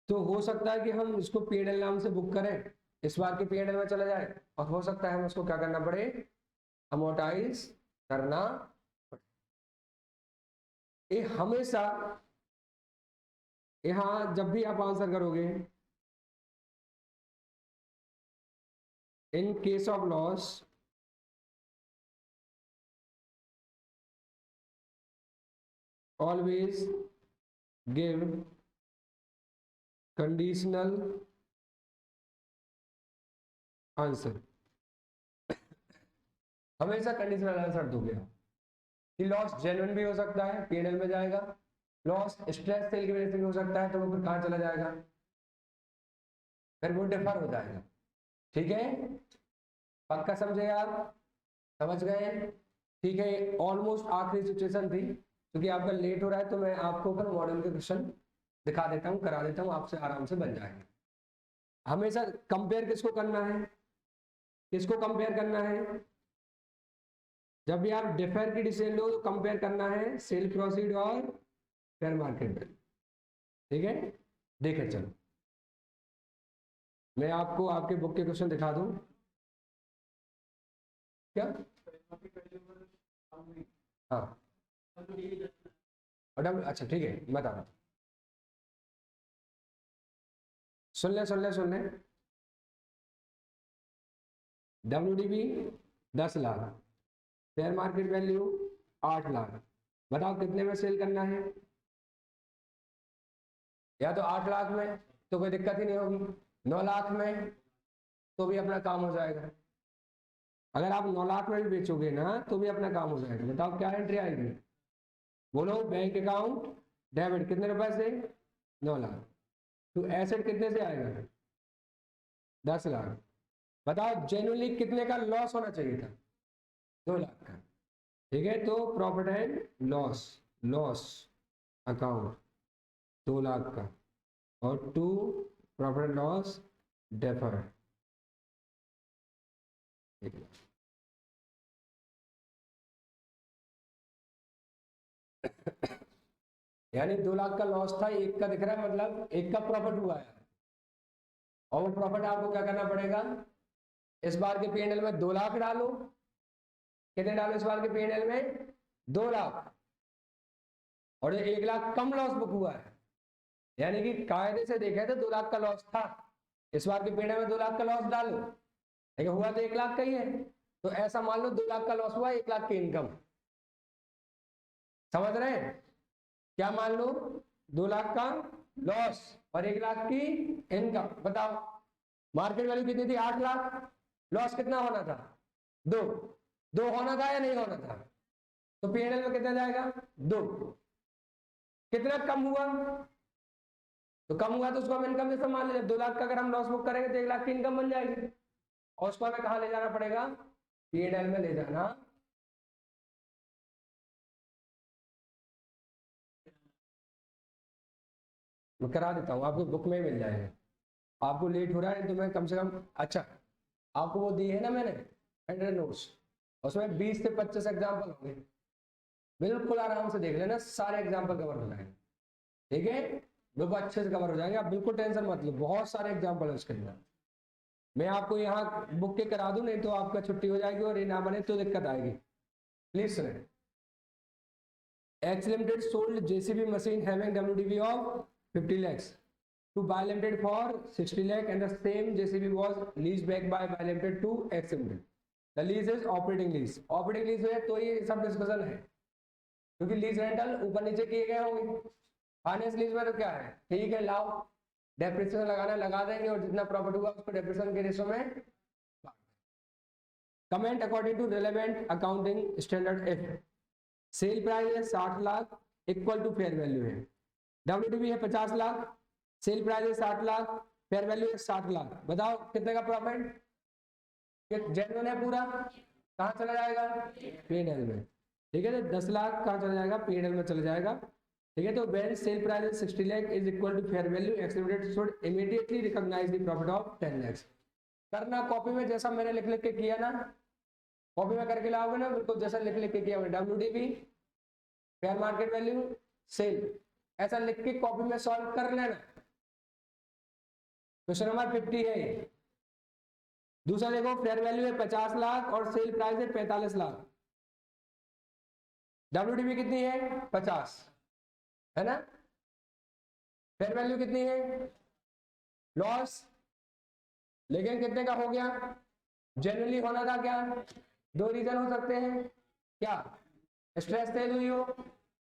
तो हो सकता है कि हम इसको पीएनएल नाम से बुक करें, इस बार के पीएनएल में चला जाए, और हो सकता है हम उसको क्या करना पड़े? अमोर्टाइज करना पड़े। ये हमेशा, यहां जब भी आप आंसर करोगे, इन case of loss always give conditional answer. हमेशा कंडीशनल आंसर दोगे। कि लॉस जेन्युइन भी हो सकता है, P&L में जाएगा, लॉस स्ट्रेस सेल की वजह से भी हो सकता है, तो वो फिर कहाँ चला जाएगा, फिर वो डिफर हो जाएगा। ठीक है, पक्का समझे आप, समझ गए? ठीक है, ऑलमोस्ट आखिरी सिचुएशन थी, क्योंकि आपका लेट हो रहा है तो मैं आपको फिर मॉडल के क्वेश्चन दिखा देता हूँ, करा देता हूँ, आपसे आराम से बन जाएंगे। हमेशा कंपेयर किसको करना है, किसको कंपेयर करना है, जब भी आप डिफर की डिसीजन लो तो कंपेयर करना है सेल प्रोसीड और फेयर मार्केट वैल्यू। ठीक है, देखें चलो मैं आपको आपके बुक के क्वेश्चन दिखा दूं क्या। हाँ अच्छा ठीक है, मैं बता रहा हूँ, सुन ले। WDV 10 lakh, fair market value 8 lakh, बताओ कितने में सेल करना है, या तो 8 लाख में तो कोई दिक्कत ही नहीं होगी, 9 लाख में तो भी अपना काम हो जाएगा, अगर आप 9 लाख में भी बेचोगे ना तो भी अपना काम हो जाएगा। बताओ क्या एंट्री आएगी, बोलो। बैंक अकाउंट डेबिट कितने रुपए से, 9 लाख, तो एसेट कितने से आएगा, 10 लाख। बताओ जेन्युइनली कितने का लॉस होना चाहिए था, 2 लाख का। ठीक है, तो profit and loss, loss account 2 lakh का, और 2 प्रॉफिट एंड लॉस डेफर, यानी 2 लाख का लॉस था, एक का दिख रहा है, मतलब एक का प्रॉफिट हुआ है, और वो प्रॉफिट आपको क्या करना पड़ेगा, इस बार के P&L में 2 लाख डालो, कितने डालो इस बार के P&L में, 2 लाख, और ये 1 लाख कम लॉस बुक हुआ है, यानी कि कायदे से देखे तो 2 लाख का लॉस था, इस बार के P&L में 2 लाख का लॉस डालो, लेकिन हुआ तो 1 लाख का ही है, तो ऐसा मान लो 2 लाख का लॉस हुआ, 1 लाख की इनकम, समझ रहे हैं, क्या मान लो, 2 लाख का लॉस और 1 लाख की इनकम। बताओ मार्केट वैल्यू कितनी थी, 8 लाख, लॉस कितना होना था, 2 होना था या नहीं होना था, तो P&L में कितना जाएगा, 2, कितना कम हुआ, तो कम हुआ तो उसको हम इनकम जैसे मान लेते, 2 लाख का अगर हम लॉस बुक करेंगे तो 1 लाख की इनकम बन जाएगी, और उसको हमें कहाँ ले जाना पड़ेगा, P&L में ले जाना, मैं करा देता हूँ, आपको बुक में ही मिल जाएगा, आपको लेट हो रहा है तो मैं कम से कम, अच्छा आपको वो दिए है ना मैंने 100 नोट्स, उसमें 20 से 25 एग्जाम्पल होंगे, बिल्कुल आराम से देख लेना, सारे एग्जाम्पल कवर हो जाएंगे। ठीक है, बिल्कुल अच्छे से कवर हो जाएंगे, आप बिल्कुल टेंशन मत लो, बहुत सारे एग्जाम्पल है उसके अंदर, मैं आपको यहाँ बुक के करा दूं, नहीं तो आपका छुट्टी हो जाएगी और ये ना बने तो दिक्कत आएगी। प्लीज सुने, X Limited sold JCB machine having WDV of 50 lakhs to Buy Limited for 60 lakh, and the same JCB was leased back by Buy Limited to X Limited. The lease is operating lease. Operating lease है तो ये सब discussion है, क्योंकि lease rental ऊपर नीचे किए गए होंगे, फाइनेंस लीज में तो क्या है, ठीक है लाओ डेप्रिसिएशन लगाना लगा देंगे, और जितना प्रॉफिट हुआ उसको डेप्रिसिएशन के रेशो में। Comment according to relevant accounting standard if sale price है 60 lakh equal to fair value है, WDV है 50 लाख, सेल प्राइस है 60 लाख, फेयर वैल्यू है 60 लाख, बताओ कितने का प्रॉफिट, जेन्युइन है पूरा, कहाँ चला जाएगा, P&L में। ठीक है, तो 10 लाख कहाँ चला जाएगा, P&L में चला जाएगा। ठीक है, तो when sale price is 60 lakh is equal to fair value, X Limited should immediately recognize the profit of 10 lakhs। करना कॉपी में जैसा मैंने लिख लिख के किया ना, कॉपी में करके लाओगे ना, बिल्कुल जैसा लिख लिख के किया मैंने, WDV fair market value sale, ऐसा लिख के कॉपी में सॉल्व कर लेना। क्वेश्चन नंबर 50 है। दूसरा देखो, फेयर वैल्यू है 50 लाख और सेल प्राइस है 45 लाख, WDV कितनी है 50 है ना, फेयर वैल्यू कितनी है, लॉस, लेकिन कितने का हो गया, जनरली होना था क्या, 2 रीजन हो सकते हैं, क्या स्ट्रेस तेज हुई हो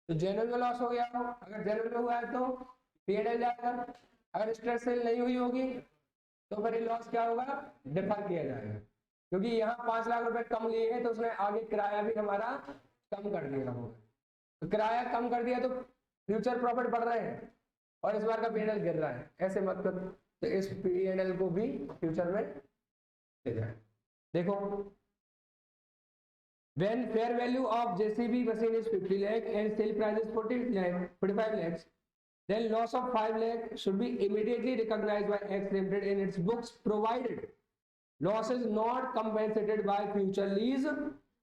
तो जनरल में लॉस हो गया हो, अगर जनरल में हुआ है तो P&L जाएगा, अगर स्ट्रेस सेल नहीं हुई होगी तो फिर लॉस क्या होगा, डिफर किया जाएगा, क्योंकि यहाँ 5 लाख रुपए कम लिए हैं तो उसने आगे किराया भी हमारा कम कर दिया होगा, तो किराया कम कर दिया तो फ्यूचर प्रॉफिट बढ़ रहे हैं और इस बार का P&L गिर रहा है, ऐसे मत कर। तो इस P&L को भी फ्यूचर में ले जाए। देखो, when fair value of JCB machine is 50 lakh and sale price is 45 lakhs, then loss of 5 lakh should be immediately recognized by X Limited in its books, provided loss is not compensated by future lease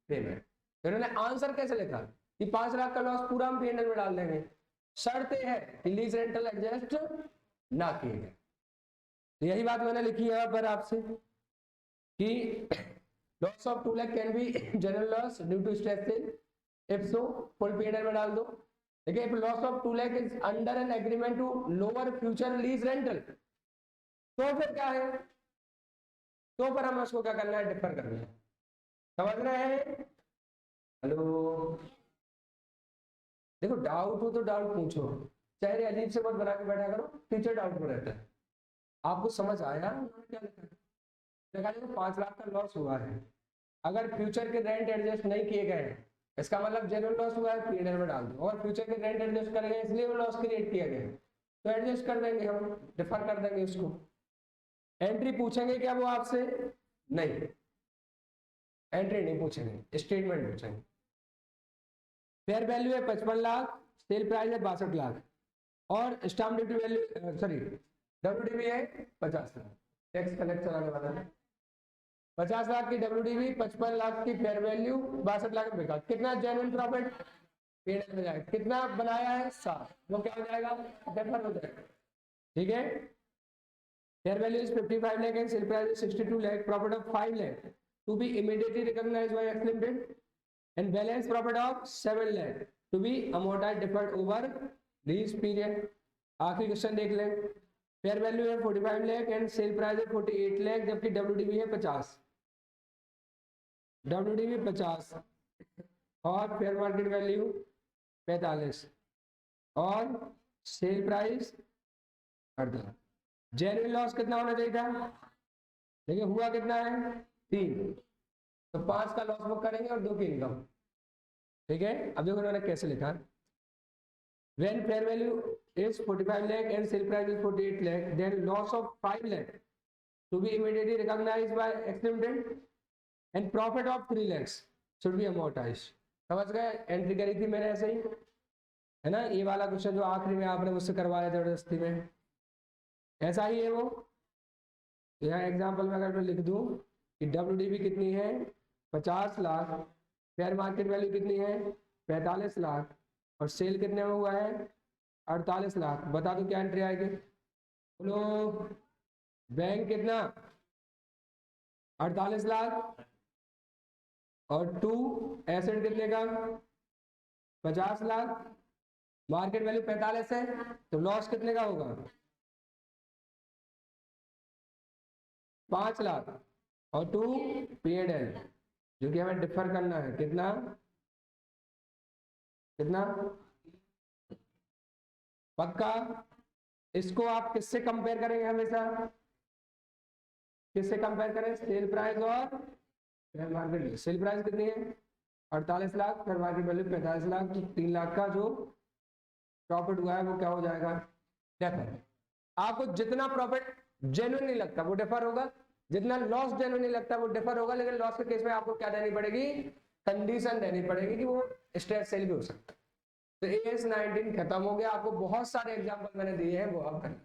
payment। इन्होंने answer कैसे लिखा कि 5 लाख का loss पूरा हम P&L में डाल देंगे, शर्त है कि लीज रेंटल एडजस्ट ना किए गए। तो यही बात मैंने लिखी है यहाँ पर आपसे कि loss of 2 lakh can be general loss due to stress sale, if so full P&L में डाल दो। देखिए, if loss of 2 lakh is under an agreement to lower future lease rental, तो फिर क्या है, तो पर हमें उसको क्या करना है, डिफर करना है। समझ रहे हैं? हेलो, देखो डाउट हो तो डाउट पूछो, चेहरे अजीब से मत बना के बैठा करो, टीचर डाउट में रहता है। आपको समझ आया क्या लिखा है? देखा जाए तो 5 लाख का लॉस हुआ है, अगर फ्यूचर के रेंट एडजस्ट नहीं किए गए इसका मतलब जनरल लॉस हुआ है, P&L में डाल दो। और फ्यूचर के रेंट एडजस्ट कर गए इसलिए वो लॉस क्रिएट किया गया है, तो एडजस्ट कर देंगे हम, डिफर कर देंगे उसको। एंट्री पूछेंगे क्या वो आपसे? नहीं, एंट्री नहीं पूछेंगे, स्टेटमेंट पूछेंगे। फेयर वैल्यू है 55 लाख, सेल प्राइस है 62 लाख और stamp duty value sorry WDV है 50 लाख। टैक्स कलेक्ट चलाने वाला है 50 लाख की WDV, 55 लाख की फेयर वैल्यू, 62 लाख रुपए का। कितना जेन्युइन प्रॉफिट P&L में जाएगा, कितना बनाया है 7, वो क्या हो जाएगा, डिफर हो जाएगा। ठीक है, fair value is 55 lakh and sale price is 62 lakh, profit of 5 lakh to be immediately recognised by X Limited and balance profit of 7 lakh to be amortized deferred over lease period। आखिरी क्वेश्चन देख लें, फेयर वैल्यू है 45 lakh and sale price है 48 लाख, जबकि WDV है 50, WDV 50 और fair market value 45 और sale price 18। Genuine loss कितना होना चाहिए था? देखिए हुआ कितना है 3, तो 5 का लॉस बुक करेंगे और 2 की इनकम। ठीक है, अब देखो उन्होंने कैसे लिखा, when fair value is 45 lakh and sale price is 48 lakh, then loss of 5 lakh to be immediately recognized by X Limited and profit of 3 lakhs should be amortized। समझ गए? एंट्री करी थी मैंने ऐसे ही, है ना, ये वाला क्वेश्चन जो आखिरी में आपने मुझसे करवाया जबरदस्ती में, ऐसा ही है वो। यहाँ एग्जाम्पल में अगर मैं लिख दूं कि WDV कितनी है 50 लाख, फेयर मार्केट वैल्यू कितनी है 45 लाख और सेल कितने में हुआ है 48 लाख, बता दो क्या एंट्री आएगी? बोलो, बैंक कितना 48 लाख और 2 एसेट कितने का 50 लाख, मार्केट वैल्यू 45 है, तो लॉस कितने का होगा 5 लाख और 2 P&L जो कि हमें डिफर करना है, कितना कितना पक्का। इसको आप किससे कंपेयर करेंगे हमेशा, किससे कंपेयर करें? सेल प्राइस और fair market value. Sale price कितनी है 48 lakh, fair market value 45 lakh, तो 3 लाख का जो प्रॉफिट हुआ है वो क्या हो जाएगा, डेफर। आपको जितना प्रॉफिट जेन्युइन नहीं लगता वो डेफर होगा, जितना लॉस जेन्युइन नहीं लगता वो डेफर होगा, लेकिन लॉस के केस में आपको क्या देनी पड़ेगी, कंडीशन देनी पड़ेगी कि वो स्ट्रेस सेल भी हो सकता है। तो AS 19 खत्म हो गया। आपको बहुत सारे एग्जाम्पल मैंने दिए हैं, वो आप करना।